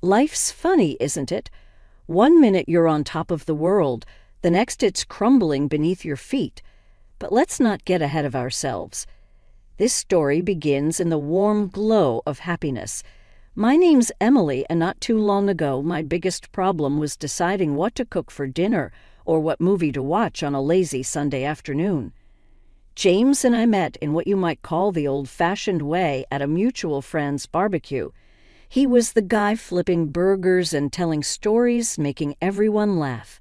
Life's funny, isn't it? One minute you're on top of the world, the next it's crumbling beneath your feet. But let's not get ahead of ourselves. This story begins in the warm glow of happiness. My name's Emily, and not too long ago my biggest problem was deciding what to cook for dinner or what movie to watch on a lazy Sunday afternoon. James and I met in what you might call the old-fashioned way at a mutual friend's barbecue. He was the guy flipping burgers and telling stories, making everyone laugh.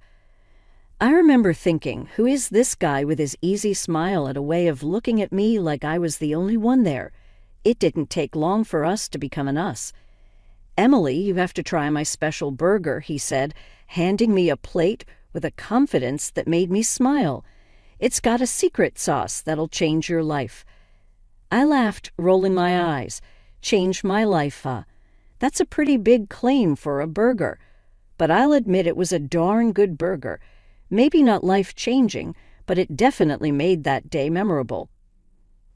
I remember thinking, who is this guy with his easy smile and a way of looking at me like I was the only one there? It didn't take long for us to become an us. "Emily, you have to try my special burger," he said, handing me a plate with a confidence that made me smile. "It's got a secret sauce that'll change your life." I laughed, rolling my eyes. Change my life, huh? That's a pretty big claim for a burger. But I'll admit it was a darn good burger. Maybe not life-changing, but it definitely made that day memorable.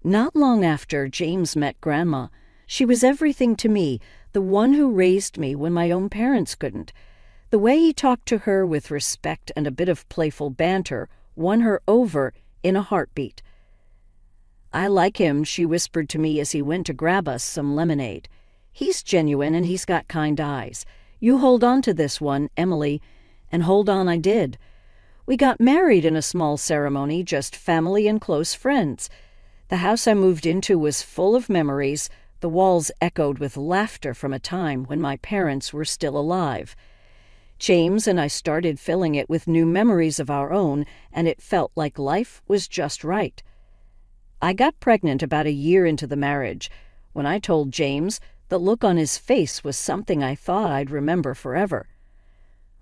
Not long after, James met Grandma. She was everything to me, the one who raised me when my own parents couldn't. The way he talked to her with respect and a bit of playful banter won her over in a heartbeat. "I like him," she whispered to me as he went to grab us some lemonade. "He's genuine and he's got kind eyes. You hold on to this one, Emily." And hold on I did. We got married in a small ceremony, just family and close friends. The house I moved into was full of memories. The walls echoed with laughter from a time when my parents were still alive. James and I started filling it with new memories of our own, and it felt like life was just right. I got pregnant about a year into the marriage. When I told James, the look on his face was something I thought I'd remember forever.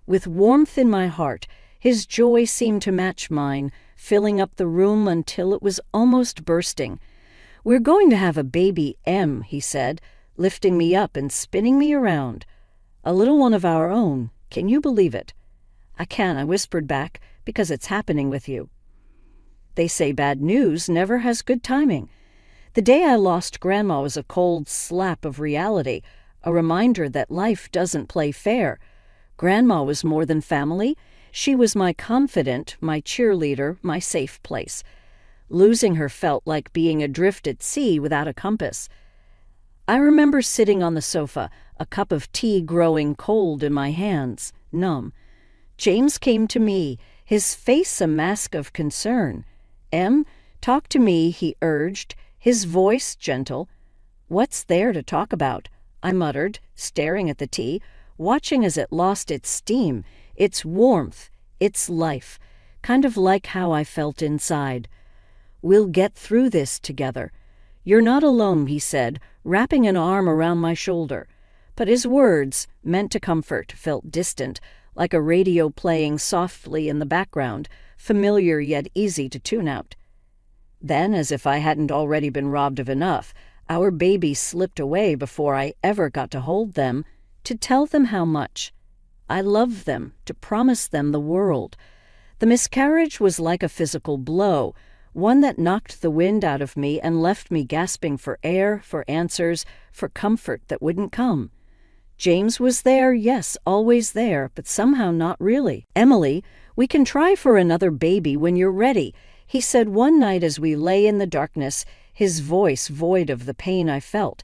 With warmth in my heart, his joy seemed to match mine, filling up the room until it was almost bursting. "We're going to have a baby, Em," he said, lifting me up and spinning me around. "A little one of our own. Can you believe it?" "I can," I whispered back, "because it's happening with you." They say bad news never has good timing. The day I lost Grandma was a cold slap of reality, a reminder that life doesn't play fair. Grandma was more than family. She was my confidant, my cheerleader, my safe place. Losing her felt like being adrift at sea without a compass. I remember sitting on the sofa, a cup of tea growing cold in my hands, numb. James came to me, his face a mask of concern. "Em, talk to me," he urged, his voice gentle. "What's there to talk about?" I muttered, staring at the tea, watching as it lost its steam, its warmth, its life, kind of like how I felt inside. "We'll get through this together. You're not alone," he said, wrapping an arm around my shoulder. But his words, meant to comfort, felt distant, like a radio playing softly in the background, familiar yet easy to tune out. Then, as if I hadn't already been robbed of enough, our baby slipped away before I ever got to hold them, to tell them how much I loved them, to promise them the world. The miscarriage was like a physical blow, one that knocked the wind out of me and left me gasping for air, for answers, for comfort that wouldn't come. James was there, yes, always there, but somehow not really. "Emily, we can try for another baby when you're ready," he said one night as we lay in the darkness, his voice void of the pain I felt.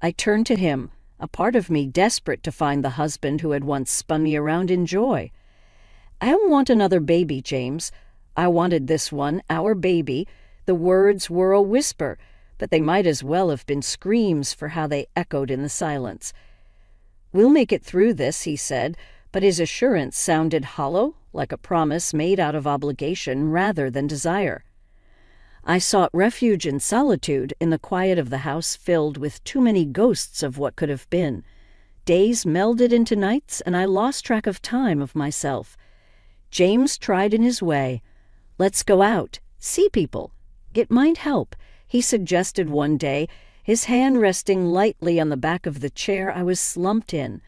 I turned to him, a part of me desperate to find the husband who had once spun me around in joy. "I don't want another baby, James. I wanted this one, our baby." The words were a whisper, but they might as well have been screams for how they echoed in the silence. "We'll make it through this," he said, but his assurance sounded hollow, like a promise made out of obligation rather than desire. I sought refuge in solitude, in the quiet of the house filled with too many ghosts of what could have been. Days melded into nights, and I lost track of time, of myself. James tried in his way. "Let's go out, see people. It might help," he suggested one day, his hand resting lightly on the back of the chair I was slumped in.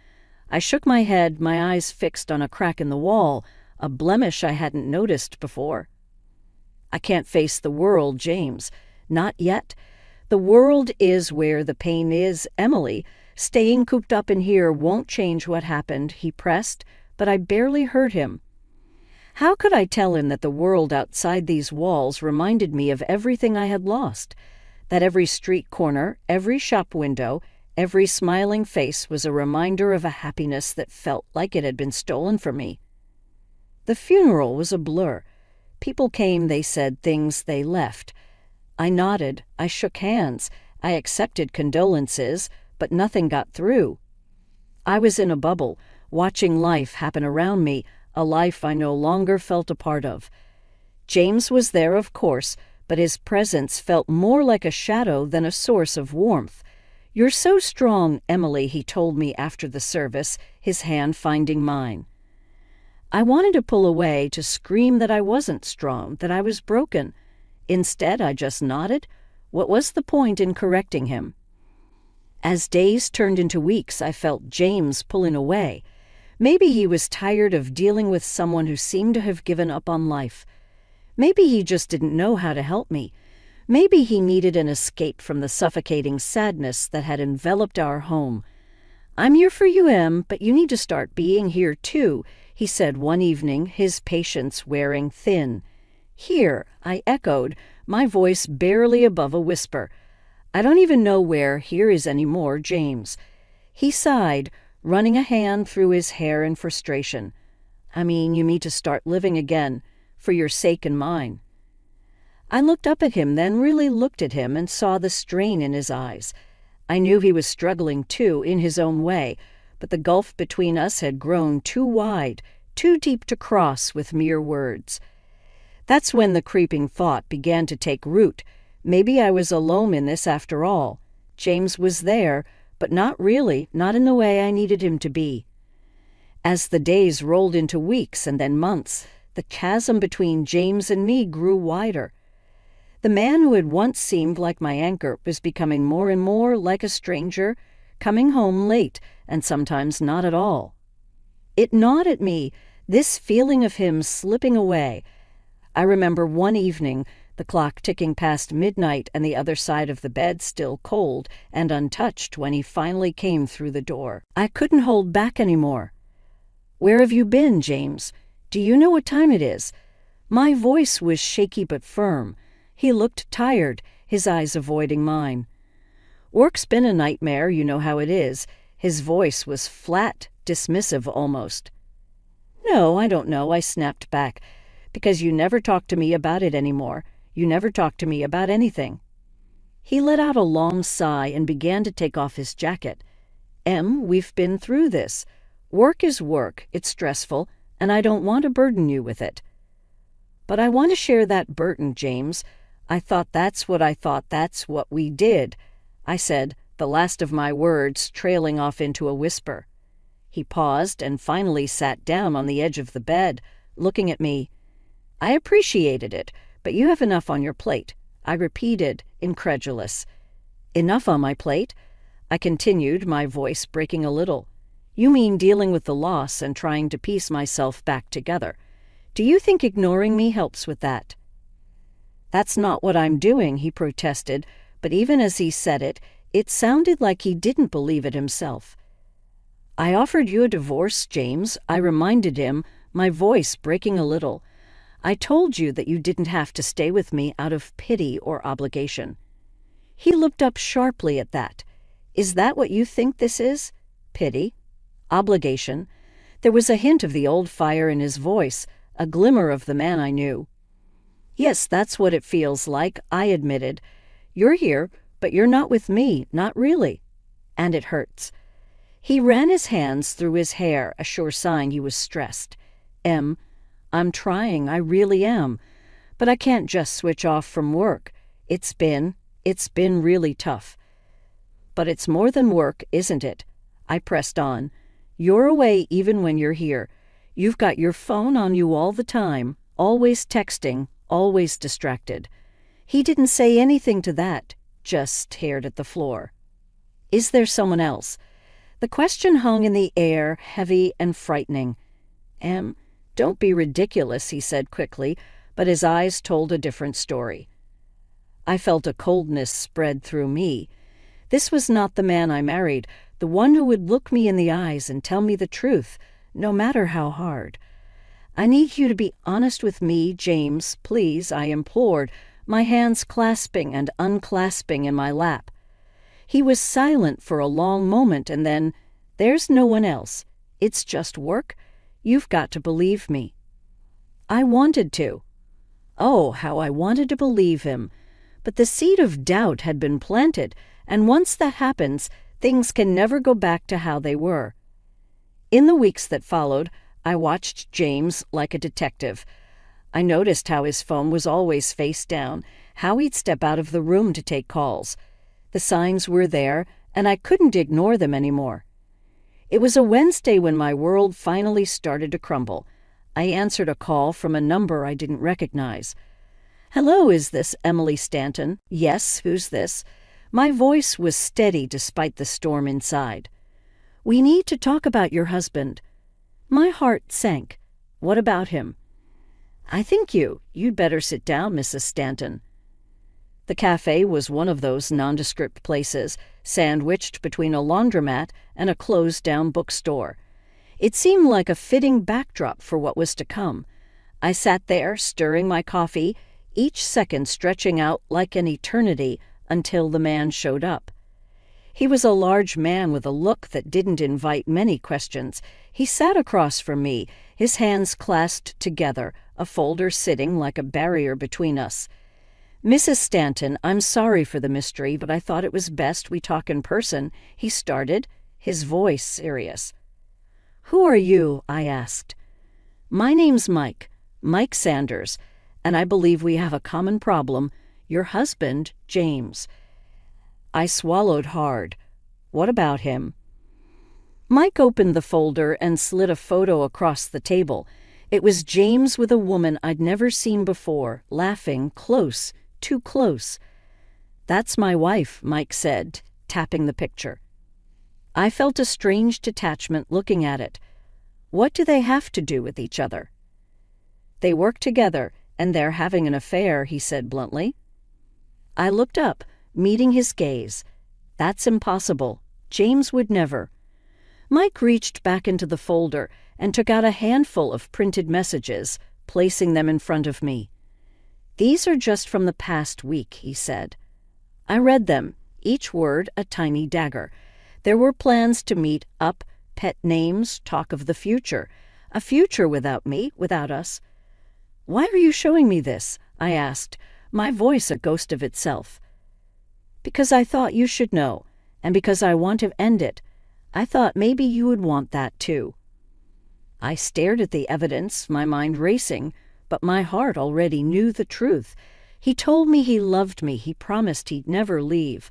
I shook my head, my eyes fixed on a crack in the wall, a blemish I hadn't noticed before. "I can't face the world, James. Not yet. The world is where the pain is, Emily. Staying cooped up in here won't change what happened, he pressed, but I barely heard him. How could I tell him that the world outside these walls reminded me of everything I had lost? That every street corner, every shop window, every smiling face was a reminder of a happiness that felt like it had been stolen from me. The funeral was a blur. People came, they said things, they left. I nodded, I shook hands, I accepted condolences, but nothing got through. I was in a bubble, watching life happen around me, a life I no longer felt a part of. James was there, of course, but his presence felt more like a shadow than a source of warmth. "You're so strong, Emily," he told me after the service, his hand finding mine. I wanted to pull away, to scream that I wasn't strong, that I was broken. Instead, I just nodded. What was the point in correcting him? As days turned into weeks, I felt James pulling away. Maybe he was tired of dealing with someone who seemed to have given up on life. Maybe he just didn't know how to help me. Maybe he needed an escape from the suffocating sadness that had enveloped our home. "I'm here for you, Em, but you need to start being here too," he said one evening, his patience wearing thin. "Here," I echoed, my voice barely above a whisper. "I don't even know where here is anymore, James." He sighed, running a hand through his hair in frustration. "I mean, you need to start living again, for your sake and mine." I looked up at him, then really looked at him and saw the strain in his eyes. I knew he was struggling too, in his own way, but the gulf between us had grown too wide, too deep to cross with mere words. That's when the creeping thought began to take root. Maybe I was alone in this after all. James was there, but not really, not in the way I needed him to be. As the days rolled into weeks and then months, the chasm between James and me grew wider. The man who had once seemed like my anchor was becoming more and more like a stranger, coming home late and sometimes not at all. It gnawed at me, this feeling of him slipping away. I remember one evening, the clock ticking past midnight and the other side of the bed still cold and untouched when he finally came through the door. I couldn't hold back anymore. "Where have you been, James? Do you know what time it is?" My voice was shaky but firm. He looked tired, his eyes avoiding mine. "Work's been a nightmare, you know how it is." His voice was flat, dismissive almost. "No, I don't know," I snapped back, "because you never talk to me about it anymore. You never talk to me about anything." He let out a long sigh and began to take off his jacket. "Em, we've been through this. Work is work, it's stressful, and I don't want to burden you with it." "But I want to share that burden, James. I thought that's what we did," I said, the last of my words trailing off into a whisper. He paused and finally sat down on the edge of the bed, looking at me. "I appreciated it, but you have enough on your plate," I repeated, incredulous. "Enough on my plate?" I continued, my voice breaking a little. "You mean dealing with the loss and trying to piece myself back together. Do you think ignoring me helps with that?" "That's not what I'm doing," he protested, but even as he said it, it sounded like he didn't believe it himself. "I offered you a divorce, James," I reminded him, my voice breaking a little. "I told you that you didn't have to stay with me out of pity or obligation." He looked up sharply at that. "Is that what you think this is? Pity? Obligation?" There was a hint of the old fire in his voice, a glimmer of the man I knew. "Yes, that's what it feels like," I admitted. "You're here, but you're not with me, not really. And it hurts." He ran his hands through his hair, a sure sign he was stressed. "Em, I'm trying, I really am. But I can't just switch off from work. It's been really tough." "But it's more than work, isn't it?" I pressed on. "You're away even when you're here. You've got your phone on you all the time, always texting, always distracted." He didn't say anything to that, just stared at the floor. "Is there someone else?" The question hung in the air, heavy and frightening. "Em, don't be ridiculous," he said quickly, but his eyes told a different story. I felt a coldness spread through me. This was not the man I married, the the one who would look me in the eyes and tell me the truth, no matter how hard. "I need you to be honest with me, James, please," I implored, my hands clasping and unclasping in my lap. He was silent for a long moment, and then, "There's no one else. It's just work. You've got to believe me." I wanted to. Oh, how I wanted to believe him. But the seed of doubt had been planted, and once that happens, things can never go back to how they were. In the weeks that followed, I watched James like a detective. I noticed how his phone was always face down, how he'd step out of the room to take calls. The signs were there, and I couldn't ignore them anymore. It was a Wednesday when my world finally started to crumble. I answered a call from a number I didn't recognize. "Hello, is this Emily Stanton?" "Yes, who's this?" My voice was steady despite the storm inside. "We need to talk about your husband." My heart sank. "What about him?" "I think you'd better sit down, Mrs. Stanton." The cafe was one of those nondescript places, sandwiched between a laundromat and a closed-down bookstore. It seemed like a fitting backdrop for what was to come. I sat there, stirring my coffee, each second stretching out like an eternity until the man showed up. He was a large man with a look that didn't invite many questions. He sat across from me, his hands clasped together, a folder sitting like a barrier between us. "Mrs. Stanton, I'm sorry for the mystery, but I thought it was best we talk in person," he started, his voice serious. "Who are you?" I asked. "My name's Mike Sanders, and I believe we have a common problem, your husband, James." I swallowed hard. "What about him?" Mike opened the folder and slid a photo across the table. It was James with a woman I'd never seen before, laughing, close, too close. "That's my wife," Mike said, tapping the picture. I felt a strange detachment looking at it. What do they have to do with each other? "They work together, and they're having an affair," he said bluntly. I looked up, meeting his gaze. "That's impossible. James would never." Mike reached back into the folder and took out a handful of printed messages, placing them in front of me. "These are just from the past week," he said. I read them, each word a tiny dagger. There were plans to meet up, pet names, talk of the future. A future without me, without us. "Why are you showing me this?" I asked, my voice a ghost of itself. "Because I thought you should know, and because I want to end it. I thought maybe you would want that too." I stared at the evidence, my mind racing, but my heart already knew the truth. He told me he loved me. He promised he'd never leave.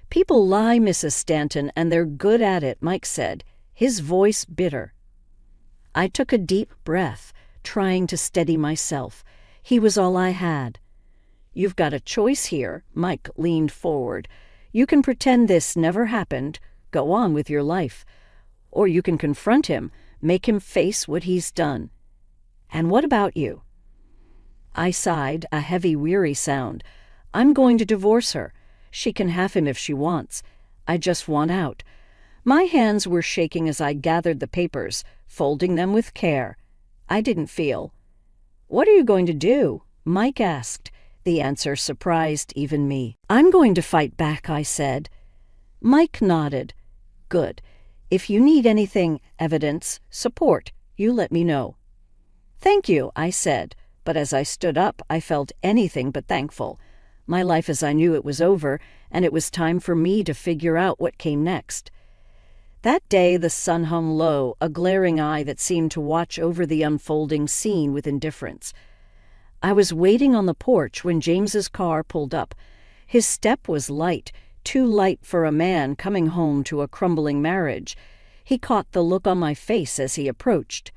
"People lie, Mrs. Stanton, and they're good at it," Mike said, his voice bitter. I took a deep breath, trying to steady myself. He was all I had. "You've got a choice here," Mike leaned forward. "You can pretend this never happened, go on with your life. Or you can confront him, make him face what he's done. And what about you?" I sighed, a heavy, weary sound. "I'm going to divorce her. She can have him if she wants. I just want out." My hands were shaking as I gathered the papers, folding them with care. I didn't feel. "What are you going to do?" Mike asked. The answer surprised even me. "I'm going to fight back," I said. Mike nodded. "Good. If you need anything, evidence, support, you let me know." "Thank you," I said, but as I stood up, I felt anything but thankful. My life as I knew it was over, and it was time for me to figure out what came next. That day the sun hung low, a glaring eye that seemed to watch over the unfolding scene with indifference. I was waiting on the porch when James's car pulled up. His step was light, too light for a man coming home to a crumbling marriage. He caught the look on my face as he approached.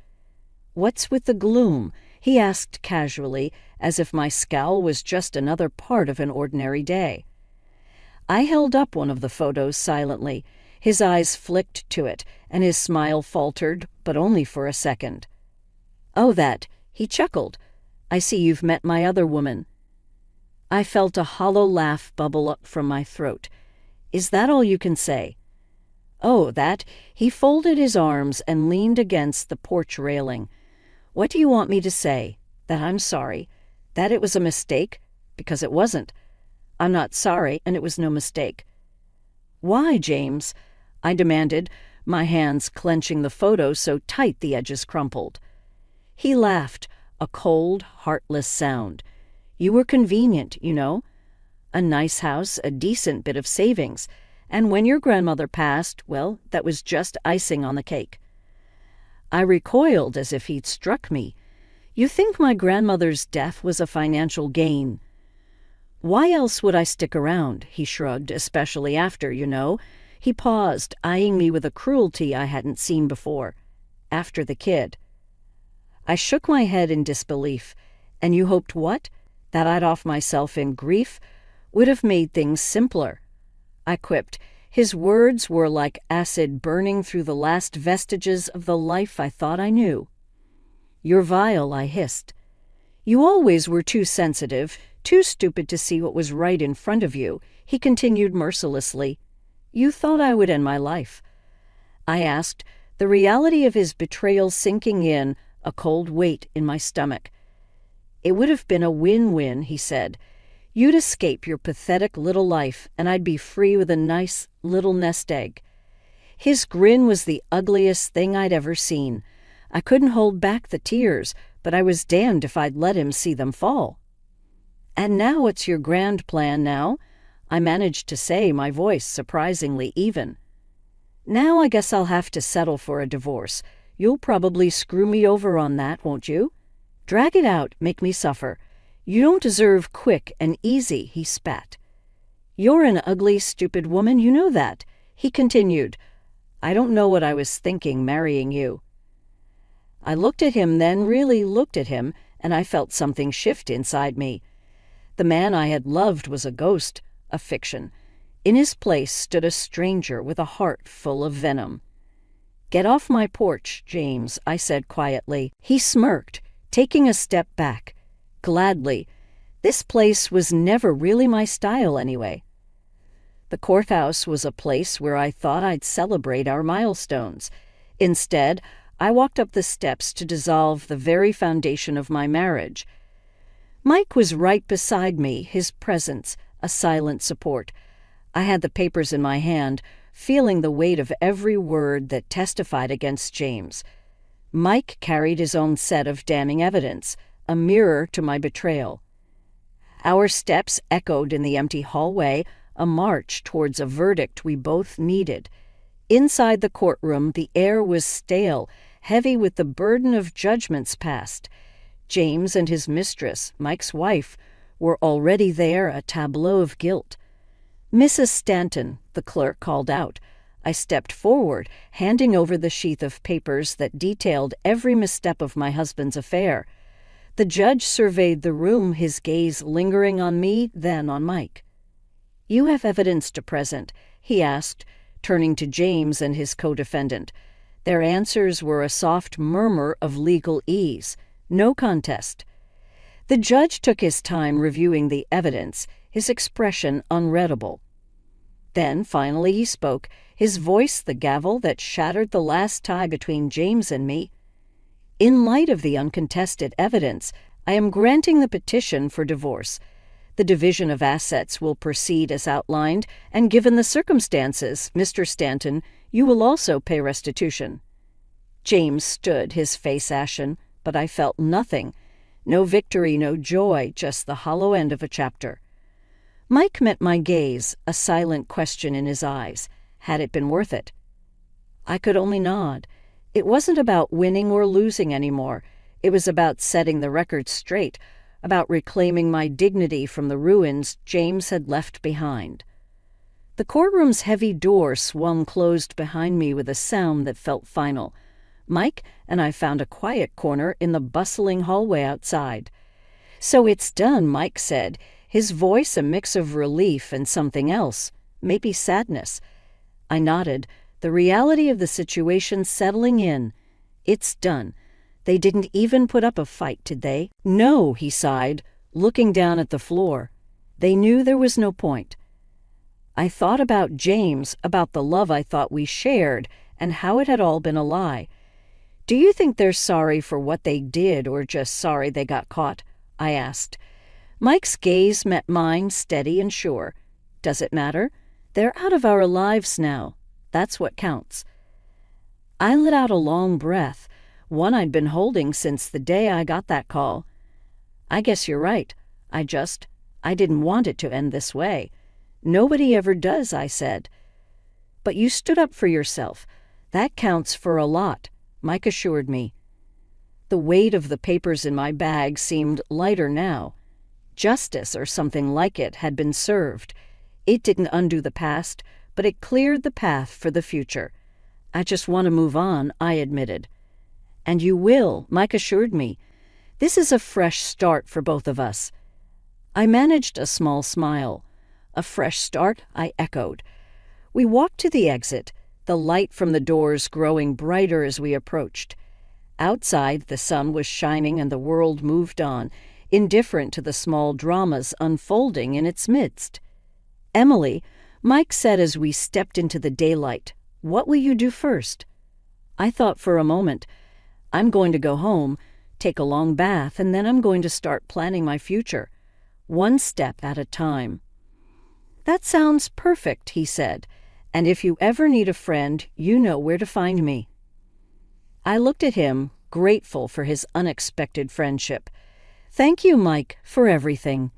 "What's with the gloom?" he asked casually, as if my scowl was just another part of an ordinary day. I held up one of the photos silently. His eyes flicked to it, and his smile faltered, but only for a second. "Oh, that," he chuckled. "I see you've met my other woman." I felt a hollow laugh bubble up from my throat. "Is that all you can say?" Oh, that. He folded his arms and leaned against the porch railing. What do you want me to say? That I'm sorry? That it was a mistake? Because it wasn't. I'm not sorry, and it was no mistake. Why, James? I demanded, my hands clenching the photo so tight the edges crumpled. He laughed, a cold, heartless sound. You were convenient, you know. A nice house, a decent bit of savings. And when your grandmother passed, well, that was just icing on the cake. I recoiled as if he'd struck me. You think my grandmother's death was a financial gain? Why else would I stick around? He shrugged, especially after, you know. He paused, eyeing me with a cruelty I hadn't seen before. After the kid. I shook my head in disbelief. And you hoped what? That I'd off myself in grief? Would have made things simpler. I quipped. His words were like acid burning through the last vestiges of the life I thought I knew. You're vile, I hissed. You always were too sensitive, too stupid to see what was right in front of you, he continued mercilessly. You thought I would end my life. I asked, the reality of his betrayal sinking in, a cold weight in my stomach. It would have been a win-win, he said. You'd escape your pathetic little life, and I'd be free with a nice little nest egg. His grin was the ugliest thing I'd ever seen. I couldn't hold back the tears, but I was damned if I'd let him see them fall. And now what's your grand plan now? I managed to say, my voice surprisingly even. Now I guess I'll have to settle for a divorce. You'll probably screw me over on that, won't you? Drag it out, make me suffer. You don't deserve quick and easy, he spat. You're an ugly, stupid woman, you know that, he continued. I don't know what I was thinking marrying you. I looked at him, then really looked at him, and I felt something shift inside me. The man I had loved was a ghost, a fiction. In his place stood a stranger with a heart full of venom. Get off my porch, James, I said quietly. He smirked, taking a step back. Gladly. This place was never really my style anyway. The courthouse was a place where I thought I'd celebrate our milestones. Instead, I walked up the steps to dissolve the very foundation of my marriage. Mike was right beside me, his presence, a silent support. I had the papers in my hand, feeling the weight of every word that testified against James. Mike carried his own set of damning evidence, a mirror to my betrayal. Our steps echoed in the empty hallway, a march towards a verdict we both needed. Inside the courtroom, the air was stale, heavy with the burden of judgments passed. James and his mistress, Mike's wife, were already there, a tableau of guilt. Mrs. Stanton, the clerk called out. I stepped forward, handing over the sheath of papers that detailed every misstep of my husband's affair. The judge surveyed the room, his gaze lingering on me, then on Mike. You have evidence to present, he asked, turning to James and his co-defendant. Their answers were a soft murmur of legal ease. No contest. The judge took his time reviewing the evidence, his expression unreadable. Then, finally, he spoke, his voice the gavel that shattered the last tie between James and me. In light of the uncontested evidence, I am granting the petition for divorce. The division of assets will proceed as outlined, and given the circumstances, Mr. Stanton, you will also pay restitution. James stood, his face ashen, but I felt nothing. No victory, no joy, just the hollow end of a chapter. Mike met my gaze, a silent question in his eyes. Had it been worth it? I could only nod. It wasn't about winning or losing anymore. It was about setting the record straight, about reclaiming my dignity from the ruins James had left behind. The courtroom's heavy door swung closed behind me with a sound that felt final. Mike and I found a quiet corner in the bustling hallway outside. So it's done, Mike said, his voice a mix of relief and something else, maybe sadness. I nodded, the reality of the situation settling in. It's done. They didn't even put up a fight, did they? No, he sighed, looking down at the floor. They knew there was no point. I thought about James, about the love I thought we shared, and how it had all been a lie. "Do you think they're sorry for what they did or just sorry they got caught?" I asked. Mike's gaze met mine, steady and sure. "Does it matter? They're out of our lives now. That's what counts." I let out a long breath, one I'd been holding since the day I got that call. "I guess you're right. I didn't want it to end this way. Nobody ever does," I said. "But you stood up for yourself. That counts for a lot," Mike assured me. The weight of the papers in my bag seemed lighter now. Justice, or something like it, had been served. It didn't undo the past, but it cleared the path for the future. "I just want to move on," I admitted. "And you will," Mike assured me. "This is a fresh start for both of us." I managed a small smile. "A fresh start?" I echoed. We walked to the exit, the light from the doors growing brighter as we approached. Outside, the sun was shining and the world moved on, indifferent to the small dramas unfolding in its midst. "Emily," Mike said as we stepped into the daylight, "what will you do first?" I thought for a moment. "I'm going to go home, take a long bath, and then I'm going to start planning my future. One step at a time." "That sounds perfect," he said. "And if you ever need a friend, you know where to find me." I looked at him, grateful for his unexpected friendship. "Thank you, Mike, for everything."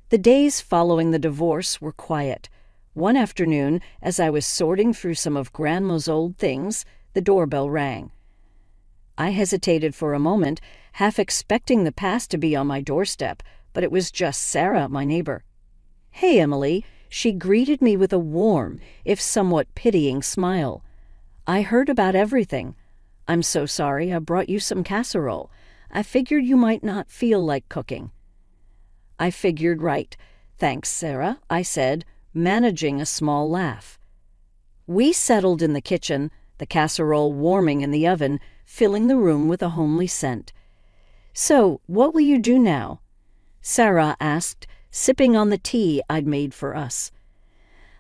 The days following the divorce were quiet. One afternoon, as I was sorting through some of Grandma's old things, the doorbell rang. I hesitated for a moment, half expecting the past to be on my doorstep, but it was just Sarah, my neighbor. "Hey, Emily," she greeted me with a warm, if somewhat pitying smile. "I heard about everything. I'm so sorry I brought you some casserole. I figured you might not feel like cooking." "I figured right. Thanks, Sarah," I said, managing a small laugh. We settled in the kitchen, the casserole warming in the oven, filling the room with a homely scent. "So, what will you do now?" Sarah asked, sipping on the tea I'd made for us.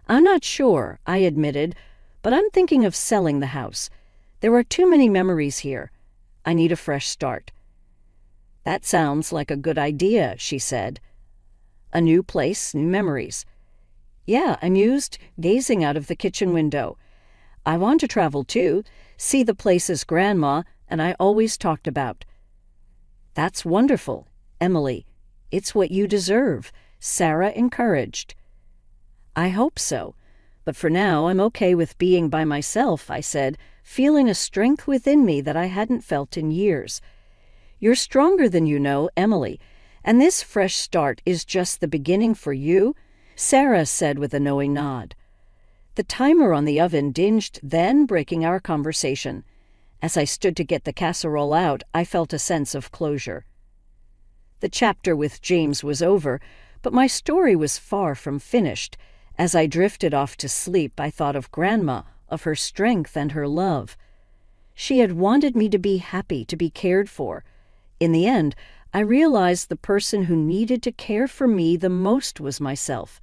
"I'm not sure," I admitted, "but I'm thinking of selling the house. There are too many memories here. I need a fresh start." "That sounds like a good idea," she said. "A new place, new memories." "Yeah," I mused, gazing out of the kitchen window. "I want to travel too, see the places Grandma and I always talked about." "That's wonderful, Emily. It's what you deserve," Sarah encouraged. "I hope so. But for now, I'm okay with being by myself," I said, feeling a strength within me that I hadn't felt in years. "You're stronger than you know, Emily, and this fresh start is just the beginning for you," Sarah said with a knowing nod. The timer on the oven dinged, then breaking our conversation. As I stood to get the casserole out, I felt a sense of closure. The chapter with James was over, but my story was far from finished. As I drifted off to sleep, I thought of Grandma, of her strength and her love. She had wanted me to be happy, to be cared for. In the end, I realized the person who needed to care for me the most was myself.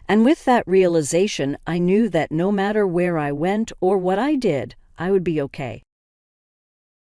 And with that realization, I knew that no matter where I went or what I did, I would be okay.